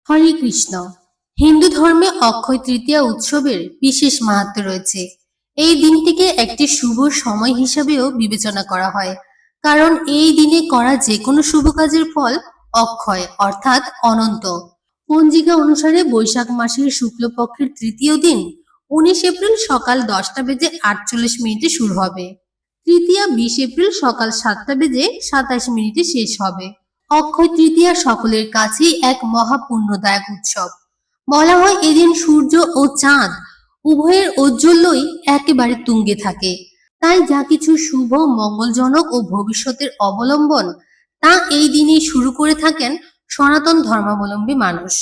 হরে কৃষ্ণ। হিন্দু ধর্মে অক্ষয় তৃতীয়া উৎসবের বিশেষ মাহাত্ম্য রয়েছে। এই দিনটিকে একটি শুভ সময় হিসাবেও বিবেচনা করা হয়, কারণ এই দিনে করা যে কোনো শুভ কাজের ফল অক্ষয় অর্থাৎ অনন্ত। পঞ্জিকা অনুসারে বৈশাখ মাসের শুক্লপক্ষের তৃতীয় দিন 19 এপ্রিল সকাল 10টা বেজে 48 মিনিটে শুরু হবে। তৃতীয়া 20 এপ্রিল সকাল 7টা বেজে 27 মিনিটে শেষ হবে। অক্ষয় তৃতীয়া সকলের কাছেই এক মহাপুণ্যদায়ক উৎসব। বলা হয় এদিন সূর্য ও চাঁদ উভয়ের ঔজ্জ্বল্যই একেবারে তুঙ্গে থাকে। তাই যা কিছু শুভ, মঙ্গলজনক ও ভবিষ্যতের অবলম্বন তা এই দিনেই শুরু করে থাকেন সনাতন ধর্মাবলম্বী মানুষ।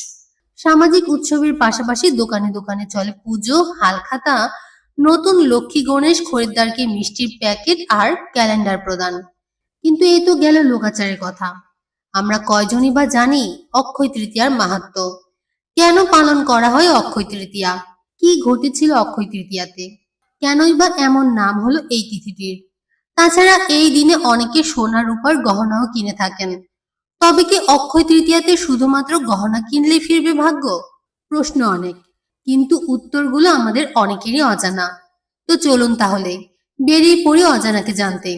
সামাজিক উৎসবের পাশাপাশি দোকানে দোকানে চলে পুজো, হালখাতা, নতুন লক্ষ্মী গণেশ, খরিদ্দারকে মিষ্টির প্যাকেট আর ক্যালেন্ডার প্রদান। কিন্তু এই তো গেল লোকাচারের কথা। আমরা কয়জনই বা জানি অক্ষয় তৃতীয়ার মাহাত্ম্য? কেন পালন করা হয় অক্ষয় তৃতীয়া? কি ঘটেছিল অক্ষয় তৃতীয়াতে? কেনই বা এমন নাম হলো এই তিথিটির? তাছাড়া এই দিনে অনেকে সোনা রূপার গহনাও কিনে থাকেন। তবে কি অক্ষয় তৃতীয়াতে শুধুমাত্র গহনা কিনলেই ফিরবে ভাগ্য? প্রশ্ন অনেক, কিন্তু উত্তরগুলো আমাদের অনেকেরই অজানা। তো চলুন তাহলে বেরিয়ে পড়ি অজানাকে জানতে।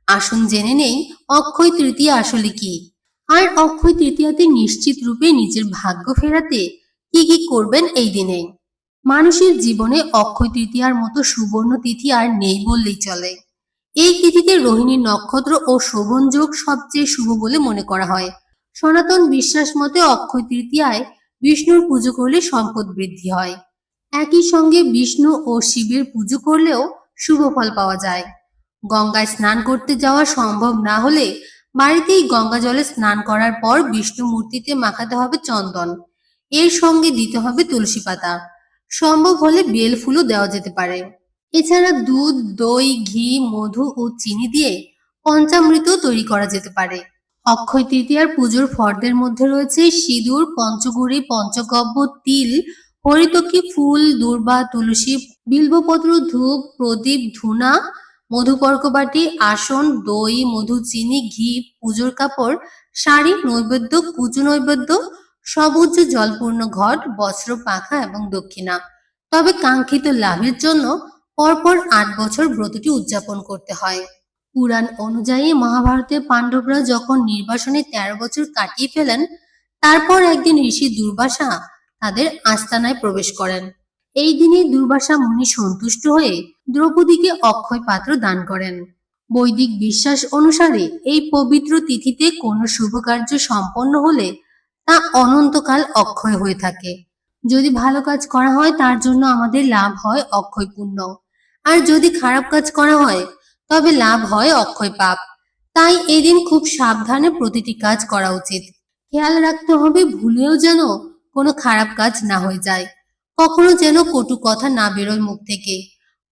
আসুন জেনে নেই অক্ষয় তৃতীয়া আসলে কি, আর অক্ষয় তৃতীয়াতে নিশ্চিত রূপে নিজের ভাগ্য ফেরাতে কি কি করবেন এই দিনে। মানুষের জীবনে অক্ষয় তৃতীয়ার মতো সুবর্ণ তিথি আর নেই বললেই চলে। এই তিথিতে রোহিণী নক্ষত্র ও শোভন যোগ সবচেয়ে শুভ বলে মনে করা হয়। সনাতন বিশ্বাস মতে অক্ষয় তৃতীয়ায় বিষ্ণুর পুজো করলে সম্পদ বৃদ্ধি হয়। একই সঙ্গে বিষ্ণু ও শিবের পুজো করলেও শুভ ফল পাওয়া যায়। গঙ্গায় স্নান করতে যাওয়া সম্ভব না হলে বাড়িতেই গঙ্গা জলে স্নান করার পর বিষ্ণু মূর্তিতে মাখাতে হবে চন্দন, এর সঙ্গে দিতে হবে তুলসী পাতা, সম্ভব হলে বেল ফুলও দেওয়া যেতে পারে। এছাড়া দুধ, দই, ঘি, মধু ও চিনি দিয়ে পঞ্চামৃত তৈরি করা যেতে পারে। অক্ষয় তৃতীয়ার পুজোর ফর্দের মধ্যে রয়েছে সিঁদুর, পঞ্চগুড়ি, পঞ্চগব্য, তিল, হরিতকি ফুল, দূর্বা, তুলসী, বিল্বপত্র, ধূপ, প্রদীপ, ধূনা, মধুপর্কবাটি, আসন, দই, মধু, চিনি, ঘি, পুজোর কাপড়, শাড়ি, নৈবেদ্য, কুচু নৈবেদ্য, সবুজ জলপূর্ণ ঘট, বস্ত্র, পাখা এবং দক্ষিণা। তবে কাঙ্ক্ষিত লাভের জন্য পরপর 8 বছর ব্রতটি উদযাপন করতে হয়। পুরাণ অনুযায়ী মহাভারতে পাণ্ডবরা যখন নির্বাসনে 13 বছর কাটিয়ে ফেলেন, তারপর একদিন ঋষি দুর্বাসা তাদের আস্তানায় প্রবেশ করেন। এই দিনে দুর্বাসা মুনি সন্তুষ্ট হয়ে দ্রৌপদীকে অক্ষয় পাত্র দান করেন। বৈদিক বিশ্বাস অনুসারে এই পবিত্র তিথিতে কোনো শুভ কার্য সম্পন্ন হলে তা অনন্তকাল অক্ষয় হয়ে থাকে। যদি ভালো কাজ করা হয় তার জন্য আমাদের লাভ হয় অক্ষয় পুণ্য, আর যদি খারাপ কাজ করা হয় তবে লাভ হয় অক্ষয় পাপ। তাই এদিন খুব সাবধানে প্রতিটি কাজ করা উচিত। খেয়াল রাখতে হবে ভুলেও যেন কোনো খারাপ কাজ না হয়ে যায়, কখনো যেন কটু কথা না বেরোয় মুখ থেকে,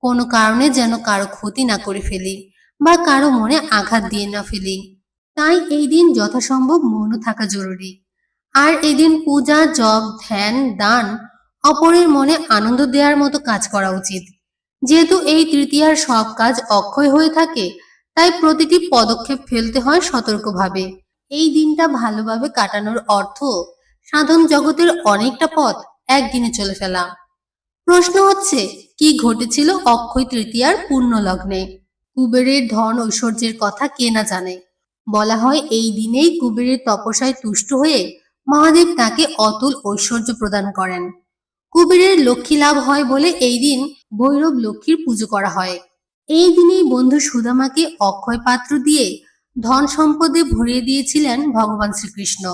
কোনো কারণে যেন কারো ক্ষতি না করে ফেলি বা কারো মনে আঘাত দিয়ে না ফেলি। তাই এই দিন যথাসম্ভব মৌন থাকা জরুরি। আর এদিন পূজা, জপ, ধ্যান, দান, অপরের মনে আনন্দ দেওয়ার মতো কাজ করা উচিত। যেহেতু এই তৃতীয়ার সব কাজ অক্ষয় হয়ে থাকে, তাই প্রতিটি পদক্ষেপ ফেলতে হয় সতর্কভাবে। এই দিনটা ভালোভাবে কাটানোর অর্থ সাধন জগতের অনেকটা পথ একদিনে চলে ফেলা। প্রশ্ন হচ্ছে, কি ঘটেছিল অক্ষয় তৃতীয়ার পূর্ণ লগ্নে? কুবেরের ধন ঐশ্বর্যের কথা কে না জানে। বলা হয় এই দিনেই কুবেরের তপস্যায় তুষ্ট হয়ে মহাদেব তাকে অতুল ঐশ্বর্য প্রদান করেন। কুবেরের লক্ষ্মী লাভ হয় বলে এই দিন ভৈরব লক্ষ্মীর পুজো করা হয়। এই দিনেই বন্ধু সুদামাকে অক্ষয় পাত্র দিয়ে ধন সম্পদে ভরিয়ে দিয়েছিলেন ভগবান শ্রীকৃষ্ণ।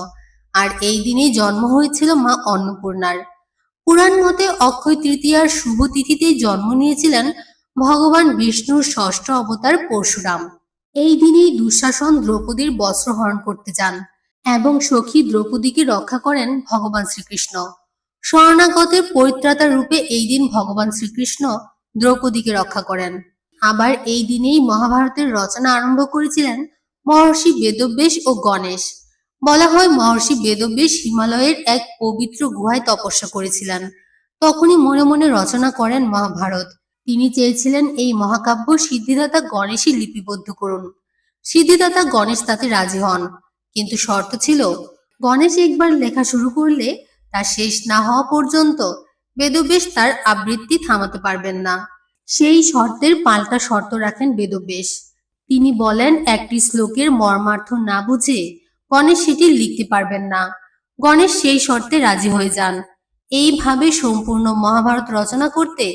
আর এই দিনেই জন্ম হয়েছিল মা অন্নপূর্ণার। পুরাণ মতে অক্ষয় তৃতীয়ার শুভ তিথিতেই জন্ম নিয়েছিলেন ভগবান বিষ্ণুর ষষ্ঠ অবতার পরশুরাম। এই দিনেই দুঃশাসন দ্রৌপদীর বস্ত্র হরণ করতে যান এবং সখী দ্রৌপদীকে রক্ষা করেন ভগবান শ্রীকৃষ্ণ। শরণাগতের পরিত্রাতা রূপে এই দিন ভগবান শ্রীকৃষ্ণ দ্রৌপদীকে রক্ষা করেন। আবার এই দিনেই মহাভারতের রচনা আরম্ভ করেছিলেন মহর্ষি বেদব্যাস ও গণেশ। বলা হয় মহর্ষি বেদব্যাস হিমালয়ের এক পবিত্র গুহায় তপস্যা করেছিলেন। তখনই মনে মনে রচনা করেন মহাভারত। তিনি চেয়েছিলেন এই মহাকাব্য সিদ্ধিদাতা গণেশই লিপিবদ্ধ করুন। সিদ্ধিদাতা গণেশ তাতে রাজি হন, কিন্তু শর্ত ছিল গণেশ একবার লেখা শুরু করলে তা শেষ না হওয়া পর্যন্ত বেদব্যাস তার আবৃত্তি থামাতে পারবেন না। সেই শর্তের পাল্টা শর্ত রাখেন বেদব্যাস। তিনি বলেন, একটি শ্লোকের মর্মার্থ না বুঝে গণেশ সেটি লিখতে পারবেন না। গণেশ সেই শর্তে রাজি হয়ে যান। এইভাবে সম্পূর্ণ মহাভারত রচনা করতে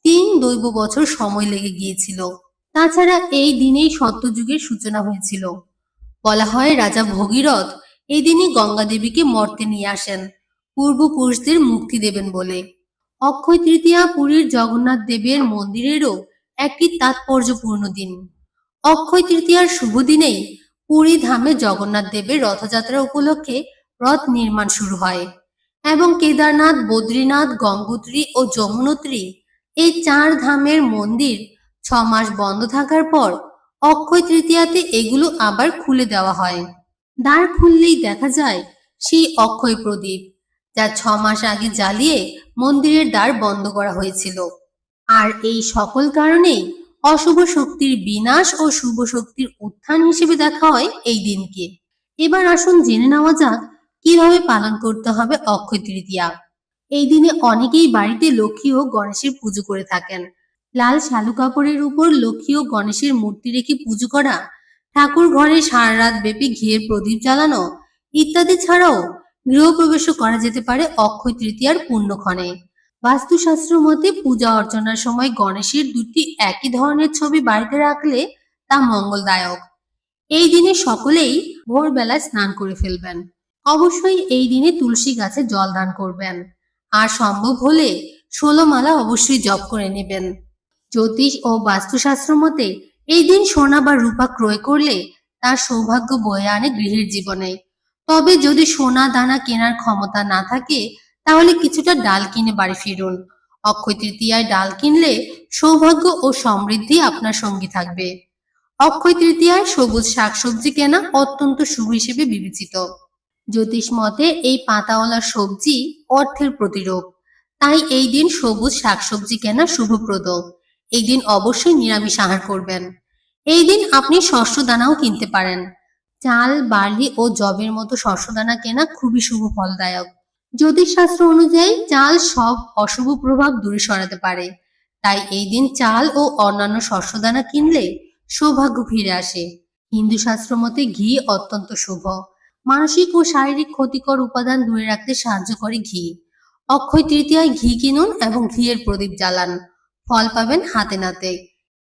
3 দৈব বছর সময় লেগে গিয়েছিল। তাছাড়া এই দিনেই সত্যযুগের সূচনা হয়েছিল। বলা হয় রাজা ভগীরথ এই দিনই গঙ্গা দেবীকে মর্তে নিয়ে আসেন পূর্বপুরুষদের মুক্তি দেবেন বলে। অক্ষয় তৃতীয়া পুরীর জগন্নাথ দেবের মন্দিরেরও একটি তাৎপর্যপূর্ণ দিন। অক্ষয় তৃতীয়ার শুভ দিনেই পুরী ধামে জগন্নাথ দেবের রথযাত্রা উপলক্ষে রথ নির্মাণ শুরু হয় এবং কেদারনাথ, বদ্রীনাথ, গঙ্গোত্রী ও যমুনোত্রী এই 4 ধামের মন্দির 6 মাস বন্ধ থাকার পর অক্ষয় তৃতীয়াতে এগুলো আবার খুলে দেওয়া হয়। দ্বার খুললেই দেখা যায় সেই অক্ষয় প্রদীপ, যা 6 মাস আগে জ্বালিয়ে মন্দিরের দ্বার বন্ধ করা হয়েছিল। আর এই সকল কারণেই অশুভ শক্তির বিনাশ ও শুভ শক্তির উত্থান হিসেবে দেখা হয় এই দিনকে। এবার আসুন জেনে নেওয়া যাক কিভাবে পালন করতে হবে অক্ষয় তৃতীয়া। এই দিনে অনেকেই বাড়িতে লক্ষ্মী ও গণেশের পুজো করে থাকেন। লাল শালু কাপড়ের উপর লক্ষ্মী ও গণেশের মূর্তি রেখে পুজো করা, ঠাকুর ঘরে সারা রাত ব্যাপী ঘিয়ের প্রদীপ জ্বালানো ইত্যাদি ছাড়াও গৃহপ্রবেশও করা যেতে পারে অক্ষয় তৃতীয়ার পুণ্যক্ষণে। বাস্তুশাস্ত্র মতে পূজা অর্চনার সময় গণেশের দুটি একই ধরনের ছবি বাড়িতে রাখলে তা মঙ্গলদায়ক। এই দিনে সকলেই ভোরবেলায় স্নান করে ফেলবেন। অবশ্যই এই দিনে তুলসী গাছে জল দান করবেন। আর সম্ভব হলে 16 মালা অবশ্যই জপ করে নেবেন। জ্যোতিষ ও বাস্তুশাস্ত্র মতে এই দিন সোনা বা রূপা ক্রয় করলে তার সৌভাগ্য বয়ে আনে গৃহের জীবনে। তবে যদি সোনা দানা কেনার ক্ষমতা না থাকে তাহলে কিছুটা ডাল কিনে বাড়ি ফিরুন। অক্ষয় তৃতীয়ায় ডাল কিনলে সৌভাগ্য ও সমৃদ্ধি আপনার সঙ্গী থাকবে। অক্ষয় তৃতীয়ায় সবুজ শাকসবজি কেনা অত্যন্ত শুভ হিসেবে বিবেচিত। জ্যোতিষ মতে এই পাতাওয়ালা সবজি অর্থের প্রতিরূপ, তাই এই দিন সবুজ শাকসবজি কেনা শুভপ্রদ। এই দিন অবশ্যই নিরামিষ আহার করবেন। এই দিন আপনি শস্যদানাও কিনতে পারেন। চাল, বার্লি ও যবের মতো শস্যদানা কেনা খুবই শুভ ফলদায়ক। জ্যোতিষশাস্ত্র অনুযায়ী চাল সব অশুভ প্রভাব দূরে সরাতে পারে, তাই এই দিন চাল ও অন্যান্য শস্যদানা কিনলে সৌভাগ্য ফিরে আসে। হিন্দু শাস্ত্র মতে ঘি অত্যন্ত শুভ। মানসিক ও শারীরিক ক্ষতিকর উপাদান দূরে রাখতে সাহায্য করে ঘি। অক্ষয় তৃতীয়ায় ঘি কিনুন এবং ঘিয়ের প্রদীপ জ্বালান, ফল পাবেন হাতে নাতে।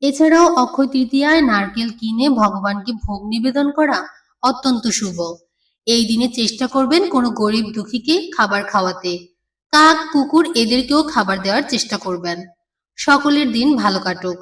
এছাড়াও অক্ষয় তৃতীয়ায় নারকেল কিনে ভগবানকে ভোগ নিবেদন করা অত্যন্ত শুভ। এই দিনে চেষ্টা করবেন কোনো গরিব দুঃখীকে খাবার খাওয়াতে। কাক, কুকুর এদেরকেও খাবার দেওয়ার চেষ্টা করবেন। সকলের দিন ভালো কাটুক।